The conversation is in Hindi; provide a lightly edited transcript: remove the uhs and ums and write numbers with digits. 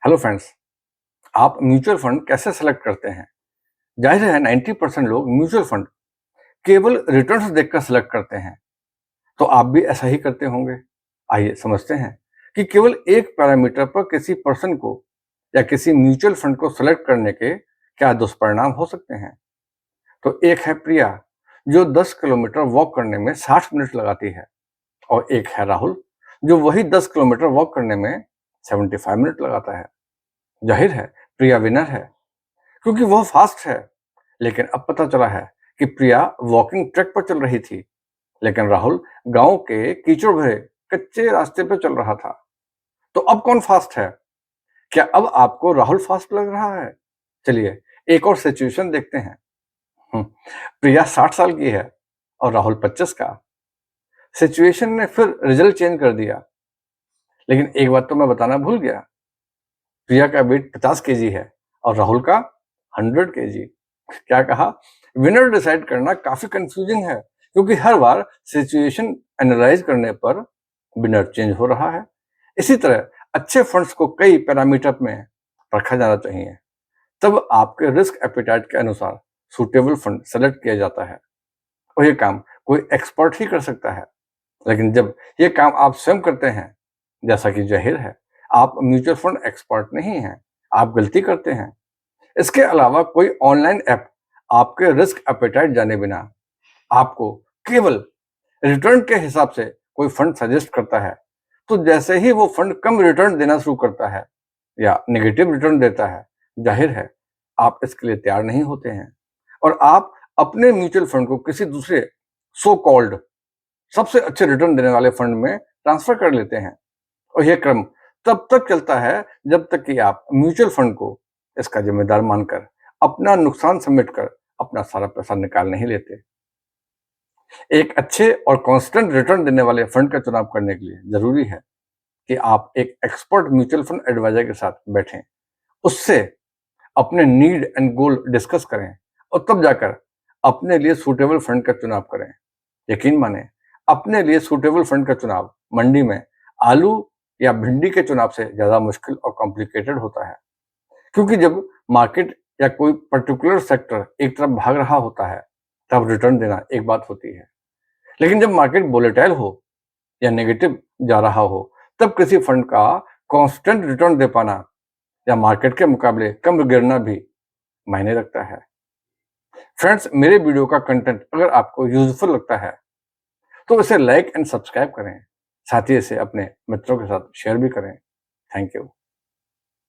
हेलो फ्रेंड्स, आप म्यूचुअल फंड कैसे सेलेक्ट करते हैं? जाहिर है 90% लोग म्यूचुअल फंड केवल रिटर्न्स देखकर सेलेक्ट करते हैं, तो आप भी ऐसा ही करते होंगे। आइए समझते हैं कि केवल एक पैरामीटर पर किसी पर्सन को या किसी म्यूचुअल फंड को सेलेक्ट करने के क्या दुष्परिणाम हो सकते हैं। तो एक है प्रिया, जो 10 किलोमीटर वॉक करने में 60 मिनट लगाती है, और एक है राहुल, जो वही 10 किलोमीटर वॉक करने में 75 मिनट लगाता है। जाहिर है प्रिया विनर है, क्योंकि वह फास्ट है। लेकिन अब पता चला है कि प्रिया वॉकिंग ट्रैक पर चल रही थी, लेकिन राहुल गांव के कीचड़ भरे कच्चे रास्ते पर चल रहा था। तो अब कौन फास्ट है? क्या अब आपको राहुल फास्ट लग रहा है? चलिए एक और सिचुएशन देखते हैं। हम्म, प्रिया 60 साल की है और राहुल 25 का। सिचुएशन ने फिर रिजल्ट चेंज कर दिया। लेकिन एक बात तो मैं बताना भूल गया, प्रिया का वेट 50 केजी है और राहुल का 100 केजी। क्या कहा? विनर डिसाइड करना काफी कंफ्यूजिंग है, क्योंकि हर बार सिचुएशन एनालाइज करने पर विनर चेंज हो रहा है। इसी तरह अच्छे फंड्स को कई पैरामीटर में रखा जाना चाहिए, तब आपके रिस्क एपिटाइट के अनुसार सूटेबल फंड सेलेक्ट किया जाता है। और ये काम कोई एक्सपर्ट ही कर सकता है। लेकिन जब ये काम आप स्वयं करते हैं, जैसा कि जाहिर है आप म्यूचुअल फंड एक्सपर्ट नहीं हैं, आप गलती करते हैं। इसके अलावा कोई ऑनलाइन ऐप आपके रिस्क एपेटाइट जाने बिना आपको केवल रिटर्न के हिसाब से कोई फंड सजेस्ट करता है, तो जैसे ही वो फंड कम रिटर्न देना शुरू करता है या नेगेटिव रिटर्न देता है, जाहिर है आप इसके लिए तैयार नहीं होते हैं और आप अपने म्यूचुअल फंड को किसी दूसरे सो कॉल्ड सबसे अच्छे रिटर्न देने वाले फंड में ट्रांसफर कर लेते हैं। और यह क्रम तब तक चलता है जब तक कि आप म्यूचुअल फंड को इसका जिम्मेदार मानकर अपना नुकसान समेट कर अपना सारा पैसा निकाल नहीं लेते। एक अच्छे और कांस्टेंट रिटर्न देने वाले फंड का चुनाव करने के लिए जरूरी है कि आप एक एक्सपर्ट म्यूचुअल फंड एडवाइजर के साथ बैठें, उससे अपने नीड एंड गोल डिस्कस करें और तब जाकर अपने लिए सूटेबल फंड का चुनाव करें। यकीन माने, अपने लिए सूटेबल फंड का चुनाव मंडी में आलू या भिंडी के चुनाव से ज्यादा मुश्किल और कॉम्प्लिकेटेड होता है, क्योंकि जब मार्केट या कोई पर्टिकुलर सेक्टर एक तरफ भाग रहा होता है, तब रिटर्न देना एक बात होती है। लेकिन जब मार्केट वोलेटाइल हो या नेगेटिव जा रहा हो, तब किसी फंड का कांस्टेंट रिटर्न दे पाना या मार्केट के मुकाबले कम गिरना भी मायने रखता है। फ्रेंड्स, मेरे वीडियो का कंटेंट अगर आपको यूजफुल लगता है तो इसे लाइक एंड सब्सक्राइब करें, साथ ही इसे अपने मित्रों के साथ शेयर भी करें। Thank you.